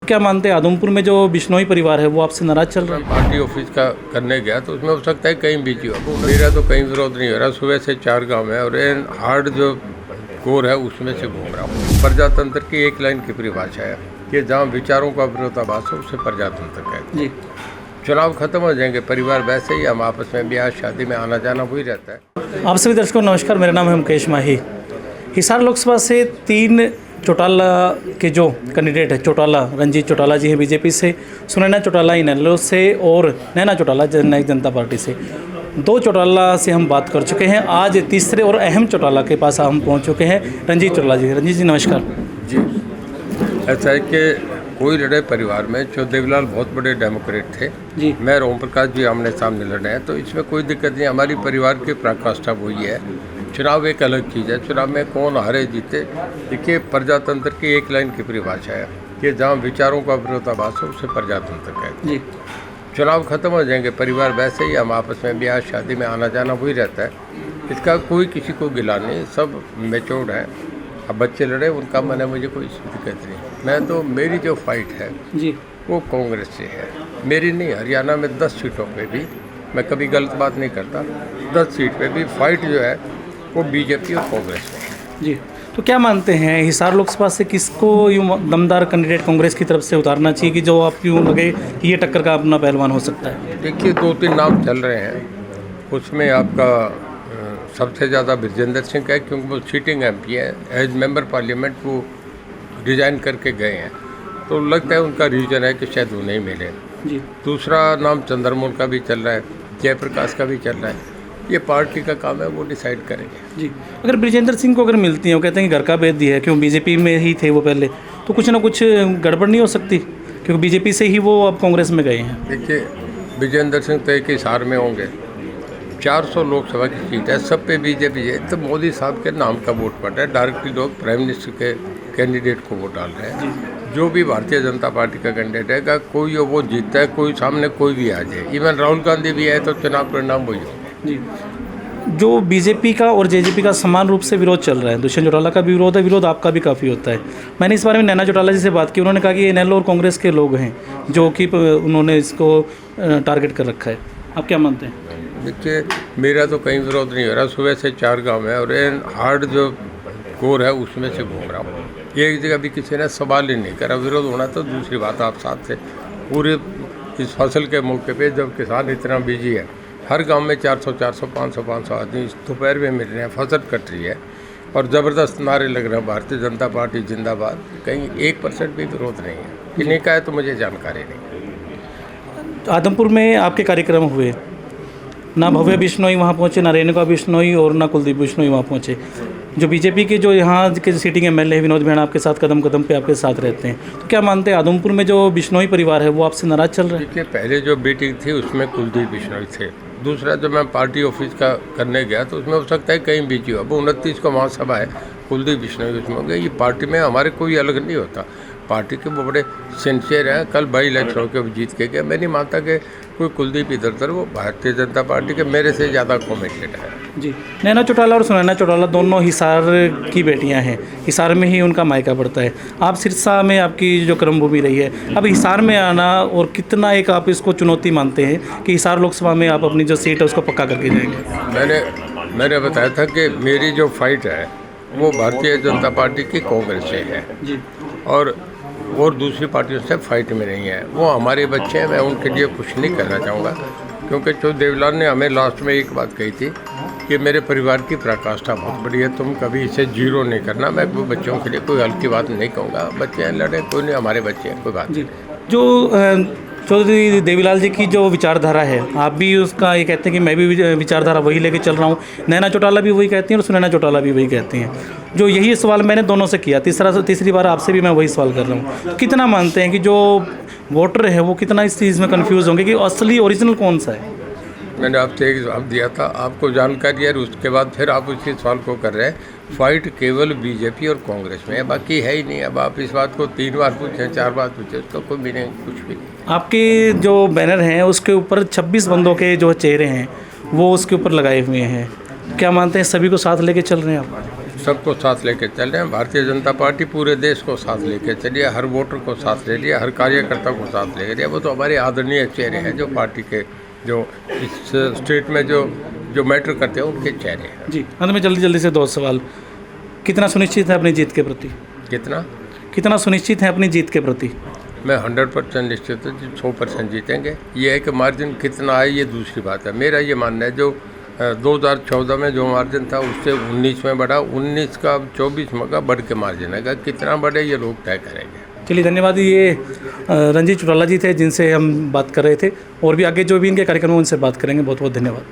क्या मानते हैं आदमपुर में जो बिश्नोई परिवार है वो आपसे नाराज चल रहा है? पार्टी ऑफिस का करने गया तो उसमें हो सकता है कहीं बिजी हो। मेरा तो कहीं विरोध नहीं हो रहा। सुबह से 4 गांव है और हार्ड जो कोर है उसमें से घूम रहा हूँ। प्रजातंत्र की एक लाइन की परिभाषा है कि जहाँ विचारों का विरोधाभास हो उसे प्रजातंत्र कहते हैं। चुनाव खत्म हो जाएंगे, परिवार वैसे ही, हम आपस में ब्याह शादी में आना जाना वही रहता है। आप सभी दर्शकों नमस्कार, मेरा नाम है मुकेश माही। हिसार लोकसभा से 3 चौटाला के जो कैंडिडेट है, चौटाला रंजीत चौटाला जी हैं बीजेपी से, सुनैना चौटाला इनेलो से और नैना चौटाला जननायक जनता पार्टी से। 2 चौटाला से हम बात कर चुके हैं। आज तीसरे और अहम चौटाला के पास हम पहुंच चुके हैं, रंजीत चौटाला जी। रंजीत जी नमस्कार जी। ऐसा है कि कोई लड़े परिवार में, जो देवीलाल बहुत बड़े डेमोक्रेट थे जी, मैं ओम प्रकाश जी आमने सामने लड़े हैं, तो इसमें कोई दिक्कत नहीं। हमारी परिवार की पराकाष्ठा वही है। चुनाव एक अलग चीज़ है। चुनाव में कौन हारे जीते, देखिए प्रजातंत्र की एक लाइन की परिभाषा है कि जहाँ विचारों का विरोधाभास हो उसे प्रजातंत्र कहते हैं। चुनाव खत्म हो जाएंगे, परिवार वैसे ही, हम आपस में ब्याह शादी में आना जाना वही रहता है। इसका कोई किसी को गिला नहीं, सब मैच्योर्ड है। अब बच्चे लड़े उनका मन है, मुझे कोई दिक्कत नहीं। मैं तो, मेरी जो फाइट है जी, वो कांग्रेस से है। मेरी नहीं, हरियाणा में 10 सीटों पे भी, मैं कभी गलत बात नहीं करता, 10 सीट पे भी फाइट जो है वो बीजेपी और कांग्रेस में है। जी। तो क्या मानते हैं हिसार लोकसभा से किसको यूँ दमदार कैंडिडेट कांग्रेस की तरफ से उतारना चाहिए कि जो आप यूँ लगे कि ये टक्कर का अपना पहलवान हो सकता है? देखिए 2-3 नाम चल रहे हैं, उसमें आपका सबसे ज़्यादा बृजेंद्र सिंह का है, क्योंकि वो सीटिंग एमपी है। एज मेंबर पार्लियामेंट वो रिजाइन करके गए हैं, तो लगता है उनका रीजन है कि शायद वो नहीं मिले। जी। दूसरा नाम चंद्रमोहन का भी चल रहा है, जयप्रकाश का भी चल रहा है। ये पार्टी का काम है, वो डिसाइड करेंगे। जी, अगर बृजेंद्र सिंह को अगर मिलती हैं, वो कहते हैं कि घर का भेद दिया है, क्यों बीजेपी में ही थे वो पहले, तो कुछ ना कुछ गड़बड़ नहीं हो सकती? क्योंकि बीजेपी से ही वो अब कांग्रेस में गए हैं। देखिए बृजेंद्र सिंह तो एक हिसार में होंगे, 400 लोकसभा की सीट है, सब पे बीजेपी है, तो मोदी साहब के नाम का वोट पड़ रहा है। डायरेक्टली लोग प्राइम मिनिस्टर के कैंडिडेट को वोट डाल रहे हैं। जो भी भारतीय जनता पार्टी का कैंडिडेट है, कोई वो जीतता है, कोई सामने कोई भी आ जाए, इवन राहुल गांधी भी आए तो चुनाव परिणाम वही होंगे। जी। जो बीजेपी का और जेजेपी का समान रूप से विरोध चल रहा है, दुष्यंत चौटाला का भी विरोध है, विरोध आपका भी काफ़ी होता है। मैंने इस बारे में नैना चौटाला जी से बात की, उन्होंने कहा कि इनेलो और कांग्रेस के लोग हैं जो कि उन्होंने इसको टारगेट कर रखा है। आप क्या मानते हैं? देखिए मेरा तो कहीं विरोध नहीं हो रहा। सुबह से 4 गांव है और हार्ड जो कोर है उसमें से घूम रहा हूँ। एक जगह भी किसी ने सवाल ही नहीं करा। विरोध होना तो दूसरी बात, आप साथ से पूरे इस फसल के मौके पे जब किसान इतना बिजी है, हर गांव में 400, 500 आदमी दोपहर में मिल रहे हैं, फसल कट रही है और ज़बरदस्त नारे लग रहे हैं भारतीय जनता पार्टी जिंदाबाद। कहीं 1% भी विरोध नहीं है। किन्हीं का है तो मुझे जानकारी नहीं। आदमपुर में आपके कार्यक्रम हुए, ना भव्य बिश्नोई वहाँ पहुँचे, ना रेणुका बिश्नोई और ना कुलदीप बिश्नोई वहाँ पहुँचे। जो बीजेपी के जो यहाँ के सीटिंग एमएलए है विनोद भेड़ा आपके साथ कदम कदम पे आपके साथ रहते हैं, तो क्या मानते हैं आदमपुर में जो बिश्नोई परिवार है वो आपसे नाराज चल रहा है? देखिए पहले जो मीटिंग थी उसमें कुलदीप बिश्नोई थे। दूसरा जब मैं पार्टी ऑफिस का करने गया तो उसमें हो सकता है कहीं बिजी हो। अब 29 को महासभा है, कुलदीप बिश्नोई उसमें हो गया। ये पार्टी में हमारे कोई अलग नहीं होता। पार्टी के वो बड़े सिंसियर हैं। कल 22 इलेक्शन के जीत के गए। मैं नहीं मानता कि कोई कुलदीप इधर उधर, वो भारतीय जनता पार्टी के मेरे से ज़्यादा कॉमिटेड है। जी। नैना चौटाला और सुनैना चौटाला दोनों हिसार की बेटियां हैं, हिसार में ही उनका मायका पड़ता है। आप सिरसा में आपकी जो कर्मभूमि रही है, अब हिसार में आना और कितना एक आप इसको चुनौती मानते हैं कि हिसार लोकसभा में आप अपनी जो सीट है उसको पक्का करके जाएंगे? मैंने बताया था कि मेरी जो फाइट है वो भारतीय जनता पार्टी की कांग्रेस से है जी, और दूसरी पार्टियों से फाइट में नहीं है। वो हमारे बच्चे हैं, मैं उनके लिए कुछ नहीं कहना चाहूँगा, क्योंकि जो देवीलाल ने हमें लास्ट में एक बात कही थी कि मेरे परिवार की पराकाष्ठा बहुत बड़ी है, तुम कभी इसे जीरो नहीं करना। मैं वो बच्चों के लिए कोई हल्की बात नहीं कहूँगा। बच्चे हैं, लड़े, कोई नहीं, हमारे बच्चे हैं, कोई बात नहीं। जो चौधरी देवीलाल जी की जो विचारधारा है, आप भी उसका ये कहते हैं कि मैं भी विचारधारा वही लेके चल रहा हूँ, नैना चौटाला भी वही कहती हैं और सुनैना चौटाला भी वही कहती हैं। जो यही सवाल मैंने दोनों से किया, तीसरी बार आपसे भी मैं वही सवाल कर रहा हूँ। कितना मानते हैं कि जो वोटर है वो कितना इस चीज़ में कन्फ्यूज़ होंगे कि असली ओरिजिनल कौन सा है? मैंने आपसे एक जवाब दिया था, आपको जानकारी है, उसके बाद फिर आप उसी सवाल को कर रहे हैं। फाइट केवल बीजेपी और कांग्रेस में है, बाकी है ही नहीं। अब आप इस बात को 3 बार पूछें, 4 बार पूछें, उसका कोई भी नहीं, कुछ भी नहीं। आपके जो बैनर हैं उसके ऊपर 26 बंदों के जो चेहरे हैं वो उसके ऊपर लगाए हुए हैं, क्या मानते हैं सभी को साथ लेके चल रहे हैं आप? सबको साथ लेके चल रहे हैं। भारतीय जनता पार्टी पूरे देश को साथ लेके चलिए, हर वोटर को साथ ले लिया, हर कार्यकर्ता को साथ ले लिया। वो तो हमारे आदरणीय चेहरे हैं जो पार्टी के, जो इस स्टेट में जो मैटर करते हैं उनके चेहरे हैं। जी, अंत में जल्दी से 2 सवाल। कितना सुनिश्चित है अपनी जीत के प्रति? कितना सुनिश्चित है अपनी जीत के प्रति? मैं 100% निश्चित हूँ 100% जीतेंगे। ये है कि मार्जिन कितना है ये दूसरी बात है। मेरा ये मानना है जो 2014 में जो मार्जिन था उससे 19 में बढ़ा, 19 का 24 में का बढ़ के मार्जिन है। कितना बढ़े ये लोग तय करेंगे। चलिए, धन्यवाद। ये रणजीत चौटाला जी थे जिनसे हम बात कर रहे थे, और भी आगे जो भी इनके कार्यक्रम हैं उनसे बात करेंगे। बहुत बहुत धन्यवाद।